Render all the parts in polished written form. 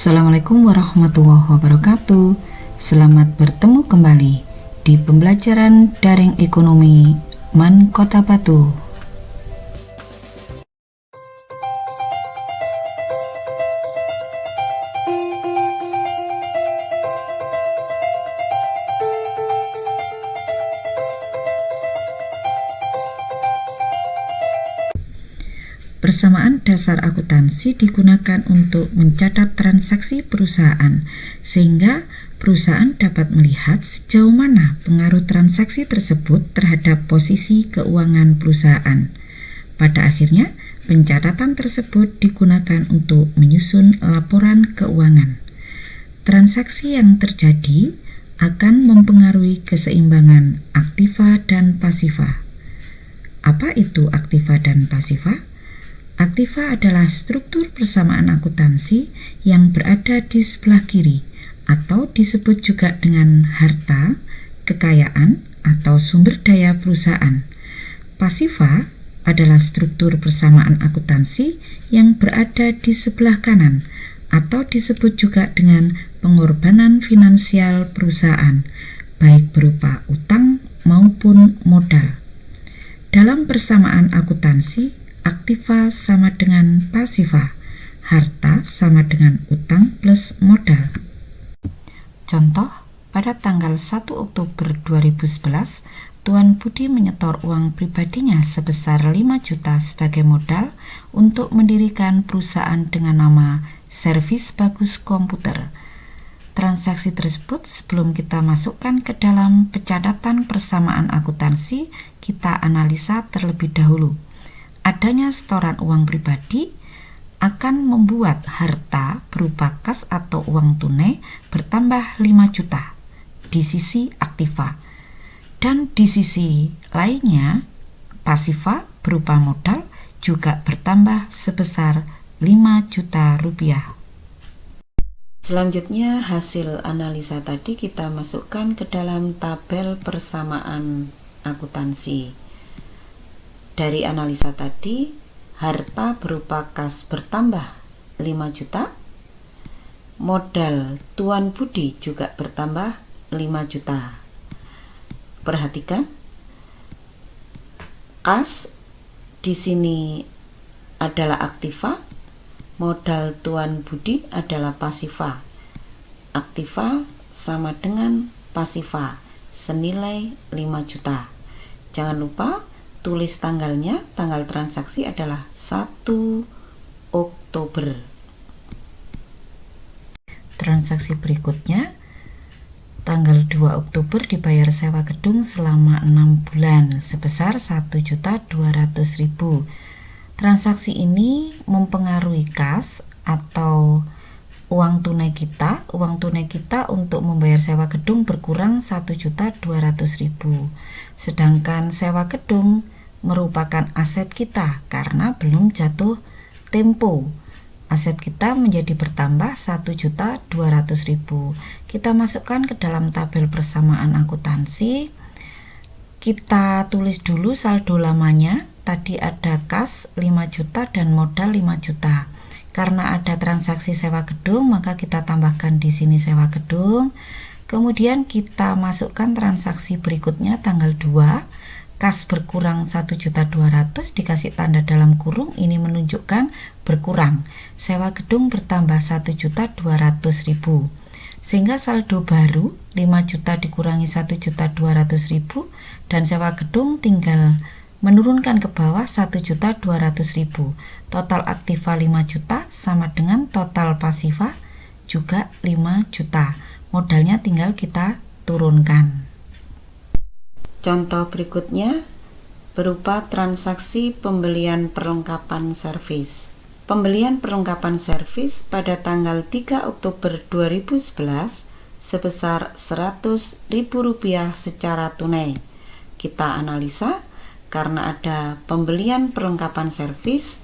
Assalamualaikum warahmatullahi wabarakatuh. Selamat bertemu kembali di pembelajaran daring ekonomi MAN Kota Batu. Persamaan dasar akuntansi digunakan untuk mencatat transaksi perusahaan, sehingga perusahaan dapat melihat sejauh mana pengaruh transaksi tersebut terhadap posisi keuangan perusahaan. Pada akhirnya, pencatatan tersebut digunakan untuk menyusun laporan keuangan. Transaksi yang terjadi akan mempengaruhi keseimbangan aktiva dan pasiva. Apa itu aktiva dan pasiva? Aktiva adalah struktur persamaan akuntansi yang berada di sebelah kiri atau disebut juga dengan harta, kekayaan, atau sumber daya perusahaan. Pasiva adalah struktur persamaan akuntansi yang berada di sebelah kanan atau disebut juga dengan pengorbanan finansial perusahaan, baik berupa utang maupun modal. Dalam persamaan akuntansi, aktiva sama dengan pasiva, harta sama dengan utang plus modal. Contoh, pada tanggal 1 Oktober 2011, Tuan Budi menyetor uang pribadinya sebesar 5 juta sebagai modal untuk mendirikan perusahaan dengan nama Servis Bagus Komputer. Transaksi tersebut sebelum kita masukkan ke dalam pencatatan persamaan akuntansi, kita analisa terlebih dahulu. Adanya setoran uang pribadi akan membuat harta berupa kas atau uang tunai bertambah 5 juta di sisi aktiva, dan di sisi lainnya pasiva berupa modal juga bertambah sebesar 5 juta rupiah. Selanjutnya, hasil analisa tadi kita masukkan ke dalam tabel persamaan akuntansi. Dari analisa tadi, harta berupa kas bertambah 5 juta, modal Tuan Budi juga bertambah 5 juta. Perhatikan, kas di sini adalah aktiva, modal Tuan Budi adalah pasiva. Aktiva sama dengan pasiva, senilai 5 juta. Jangan lupa tulis tanggalnya, tanggal transaksi adalah 1 Oktober. Transaksi berikutnya, tanggal 2 Oktober dibayar sewa gedung selama 6 bulan sebesar 1.200.000. Transaksi ini mempengaruhi kas atau uang tunai kita. Uang tunai kita untuk membayar sewa gedung berkurang 1.200.000. Sedangkan sewa gedung merupakan aset kita karena belum jatuh tempo. Aset kita menjadi bertambah 1.200.000. Kita masukkan ke dalam tabel persamaan akuntansi. Kita tulis dulu saldo lamanya. Tadi ada kas 5 juta dan modal 5 juta. Karena ada transaksi sewa gedung, maka kita tambahkan di sini sewa gedung. Kemudian kita masukkan transaksi berikutnya tanggal 2, kas berkurang 1.200.000 dikasih tanda dalam kurung, ini menunjukkan berkurang. Sewa gedung bertambah 1.200.000. Sehingga saldo baru 5 juta dikurangi 1.200.000 dan sewa gedung tinggal menurunkan ke bawah 1.200.000. Total aktiva 5 juta sama dengan total pasiva juga 5 juta. Modalnya tinggal kita turunkan. Contoh berikutnya berupa transaksi pembelian perlengkapan servis. Pembelian perlengkapan servis pada tanggal 3 Oktober 2011 sebesar Rp100.000 secara tunai. Kita analisa karena ada pembelian perlengkapan servis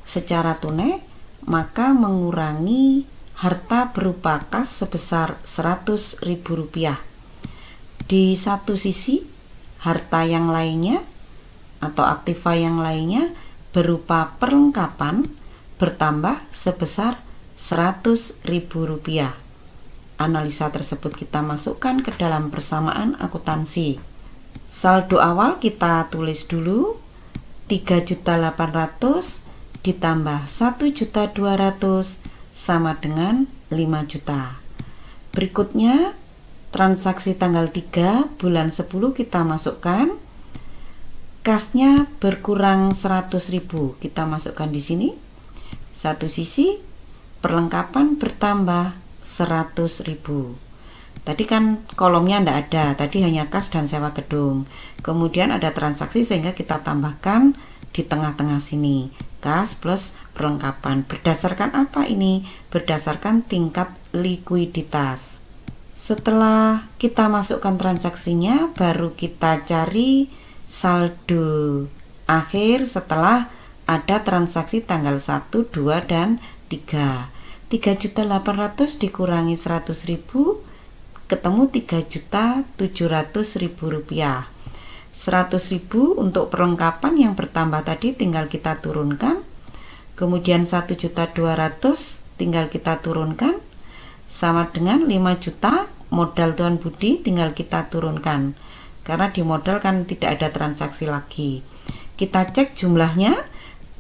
secara tunai, maka mengurangi harta berupa kas sebesar Rp100.000. Di satu sisi, harta yang lainnya atau aktiva yang lainnya berupa perlengkapan bertambah sebesar Rp100.000. Analisa tersebut kita masukkan ke dalam persamaan akuntansi. Saldo awal kita tulis dulu, 3.800.000 ditambah 1.200.000 sama dengan 5 juta. Berikutnya, transaksi tanggal 3 bulan 10 kita masukkan. Kasnya berkurang 100.000. Kita masukkan di sini. Satu sisi, perlengkapan bertambah 100.000. Tadi kan kolomnya tidak ada, tadi hanya kas dan sewa gedung. Kemudian ada transaksi sehingga kita tambahkan di tengah-tengah sini. Kas plus perlengkapan. Berdasarkan apa ini? Berdasarkan tingkat likuiditas. Setelah kita masukkan transaksinya, baru kita cari saldo akhir setelah ada transaksi tanggal 1, 2, dan 3. 3.800.000 dikurangi 100.000 ketemu 3.700.000 rupiah. 100.000 untuk perlengkapan yang bertambah tadi tinggal kita turunkan. Kemudian 1.200.000 tinggal kita turunkan. Sama dengan 5 juta modal Tuan Budi tinggal kita turunkan. Karena di modal kan tidak ada transaksi lagi. Kita cek jumlahnya,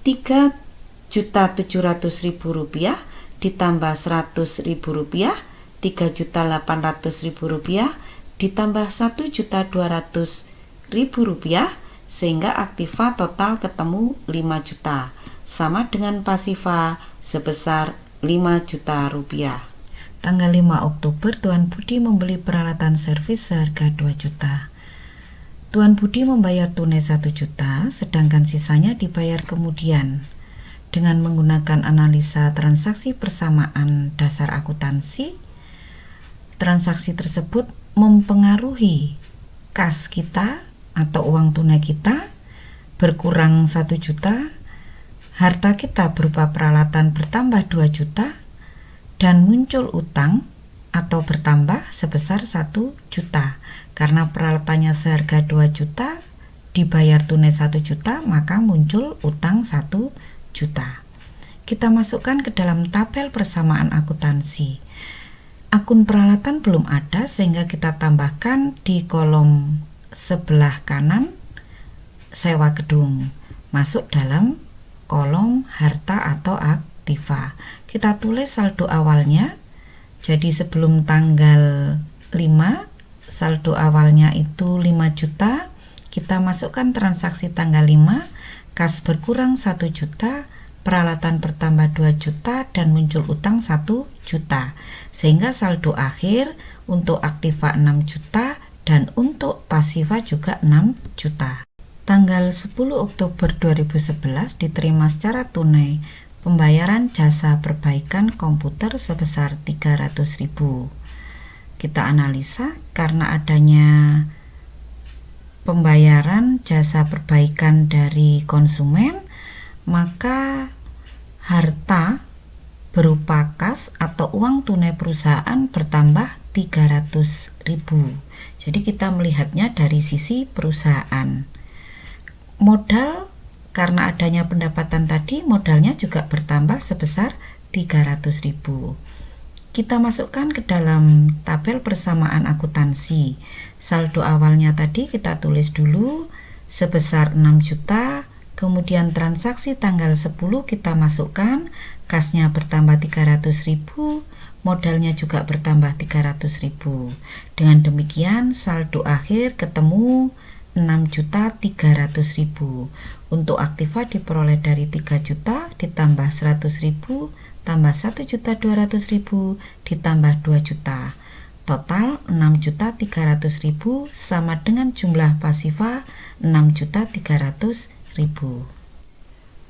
3.700.000 rupiah ditambah 100.000 rupiah, 3.800.000 rupiah ditambah 1.200.000 rupiah, sehingga aktiva total ketemu 5 juta, sama dengan pasiva sebesar 5 juta rupiah. Tanggal 5 Oktober Tuan Budi membeli peralatan servis seharga 2 juta. Tuan Budi membayar tunai 1 juta, sedangkan sisanya dibayar kemudian. Dengan menggunakan analisa transaksi persamaan dasar akuntansi, transaksi tersebut mempengaruhi kas kita atau uang tunai kita berkurang 1 juta, harta kita berupa peralatan bertambah 2 juta, dan muncul utang atau bertambah sebesar 1 juta. Karena peralatannya seharga 2 juta, dibayar tunai 1 juta, maka muncul utang 1 juta. Kita masukkan ke dalam tabel persamaan akuntansi. Akun peralatan belum ada, sehingga kita tambahkan di kolom sebelah kanan sewa gedung, masuk dalam kolom harta atau aktiva. Kita tulis saldo awalnya. Jadi sebelum tanggal 5, saldo awalnya itu 5 juta. Kita masukkan transaksi tanggal 5, kas berkurang 1 juta, peralatan bertambah 2 juta, dan muncul utang 1 juta. Sehingga saldo akhir untuk aktiva 6 juta dan untuk pasiva juga 6 juta. Tanggal 10 Oktober 2011 diterima secara tunai pembayaran jasa perbaikan komputer sebesar 300.000. Kita analisa, karena adanya pembayaran jasa perbaikan dari konsumen, maka harta berupa kas atau uang tunai perusahaan bertambah 300.000. Jadi kita melihatnya dari sisi perusahaan. Modal, karena adanya pendapatan tadi, modalnya juga bertambah sebesar 300.000. Kita masukkan ke dalam tabel persamaan akuntansi. Saldo awalnya tadi kita tulis dulu sebesar 6 juta, kemudian transaksi tanggal 10 kita masukkan, kasnya bertambah 300.000, modalnya juga bertambah 300.000. Dengan demikian saldo akhir ketemu 6.300.000. Untuk aktiva diperoleh dari 3 juta ditambah 100.000 tambah 1.200.000 ditambah 2 juta. Total 6.300.000 sama dengan jumlah pasiva 6.300.000.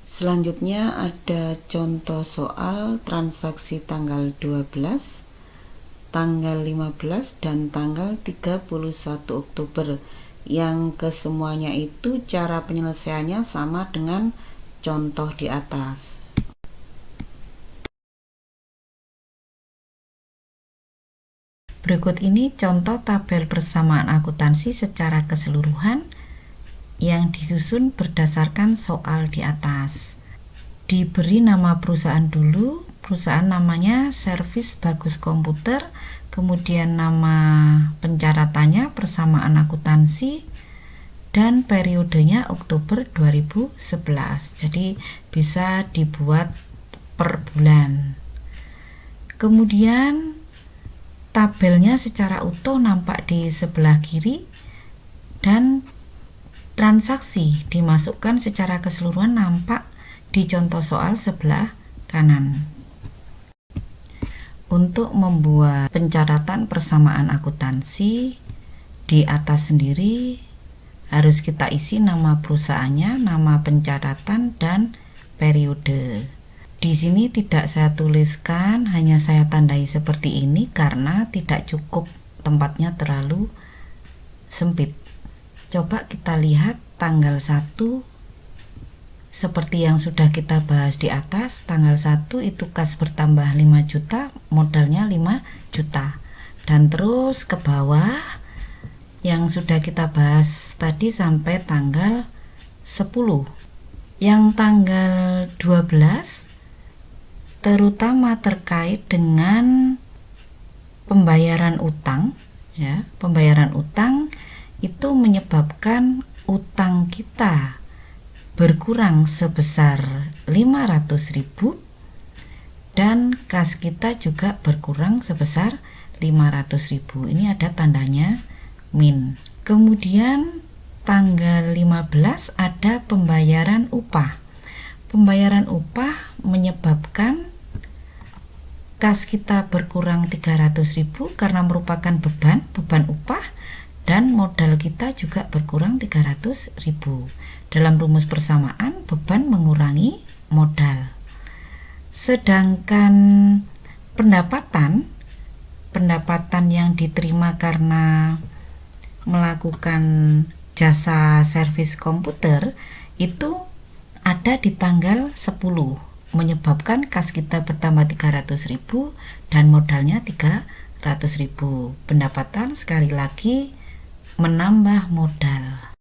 Selanjutnya ada contoh soal transaksi tanggal 12, tanggal 15, dan tanggal 31 Oktober. Yang kesemuanya itu cara penyelesaiannya sama dengan contoh di atas. Berikut ini contoh tabel persamaan akuntansi secara keseluruhan yang disusun berdasarkan soal di atas. Diberi nama perusahaan dulu, perusahaan namanya Servis Bagus Komputer, kemudian nama pencatatannya persamaan akuntansi, dan periodenya Oktober 2011. Jadi bisa dibuat per bulan. Kemudian tabelnya secara utuh nampak di sebelah kiri dan transaksi dimasukkan secara keseluruhan nampak di contoh soal sebelah kanan. Untuk membuat pencatatan persamaan akuntansi di atas sendiri harus kita isi nama perusahaannya, nama pencatatan, dan periode. Di sini tidak saya tuliskan, hanya saya tandai seperti ini karena tidak cukup, tempatnya terlalu sempit. Coba kita lihat tanggal 1 seperti yang sudah kita bahas di atas. Tanggal 1 itu kas bertambah 5 juta, modalnya 5 juta. Dan terus ke bawah yang sudah kita bahas tadi sampai tanggal 10. Yang tanggal 12 terutama terkait dengan pembayaran utang, ya. Pembayaran utang itu menyebabkan utang kita berkurang sebesar 500.000 dan kas kita juga berkurang sebesar 500.000. Ini ada tandanya min. Kemudian tanggal 15 ada pembayaran upah. Pembayaran upah menyebabkan kas kita berkurang 300.000 karena merupakan beban upah, dan modal kita juga berkurang 300.000. Dalam rumus persamaan, beban mengurangi modal. Sedangkan pendapatan yang diterima karena melakukan jasa servis komputer itu ada di tanggal 10, menyebabkan kas kita bertambah 300.000 dan modalnya 300.000. Pendapatan sekali lagi menambah modal.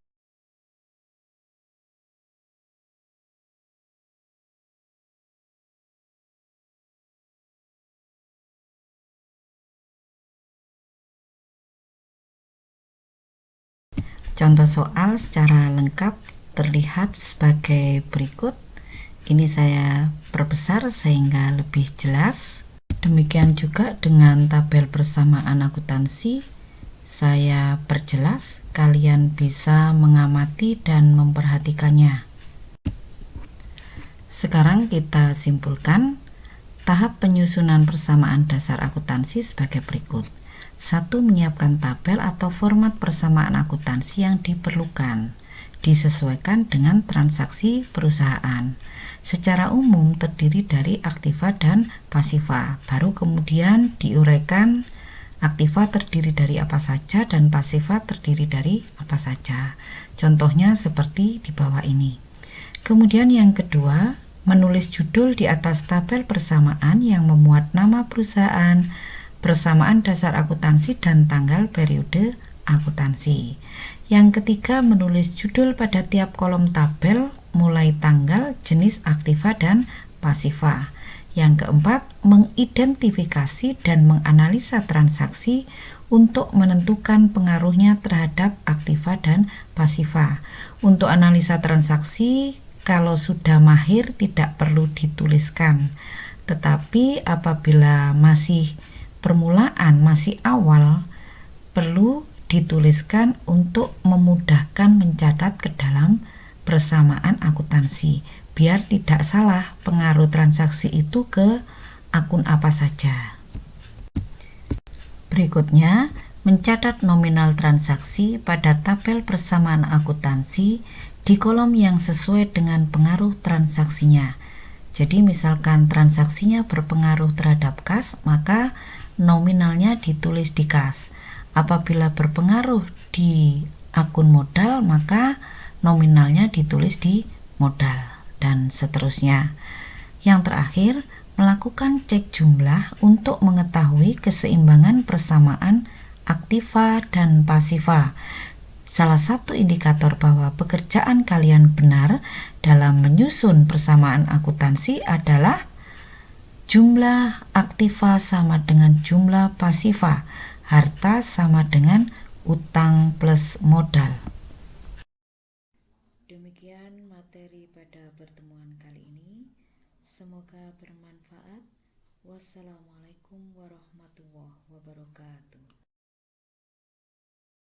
Contoh soal secara lengkap terlihat sebagai berikut. Ini saya perbesar sehingga lebih jelas. Demikian juga dengan tabel persamaan akuntansi, saya perjelas, kalian bisa mengamati dan memperhatikannya. Sekarang kita simpulkan tahap penyusunan persamaan dasar akuntansi sebagai berikut. 1. Menyiapkan tabel atau format persamaan akuntansi yang diperlukan, disesuaikan dengan transaksi perusahaan. Secara umum terdiri dari aktiva dan pasiva, baru kemudian diuraikan aktiva terdiri dari apa saja dan pasiva terdiri dari apa saja. Contohnya seperti di bawah ini. Kemudian yang kedua, menulis judul di atas tabel persamaan yang memuat nama perusahaan, persamaan dasar akuntansi, dan tanggal periode akuntansi. Yang ketiga, menulis judul pada tiap kolom tabel mulai tanggal, jenis aktiva dan pasiva. Yang keempat, mengidentifikasi dan menganalisa transaksi untuk menentukan pengaruhnya terhadap aktiva dan pasiva. Untuk analisa transaksi, kalau sudah mahir tidak perlu dituliskan. Tetapi apabila masih permulaan, masih awal, perlu dituliskan untuk memudahkan mencatat ke dalam persamaan akuntansi, biar tidak salah pengaruh transaksi itu ke akun apa saja. Berikutnya, mencatat nominal transaksi pada tabel persamaan akuntansi di kolom yang sesuai dengan pengaruh transaksinya. Jadi misalkan transaksinya berpengaruh terhadap kas, maka nominalnya ditulis di kas. Apabila berpengaruh di akun modal, maka nominalnya ditulis di modal, dan seterusnya. Yang terakhir, melakukan cek jumlah untuk mengetahui keseimbangan persamaan aktiva dan pasiva. Salah satu indikator bahwa pekerjaan kalian benar dalam menyusun persamaan akuntansi adalah Jumlah aktiva sama dengan jumlah pasiva. Harta sama dengan utang plus modal. Demikian materi pada pertemuan kali ini. Semoga bermanfaat. Wassalamualaikum warahmatullahi wabarakatuh.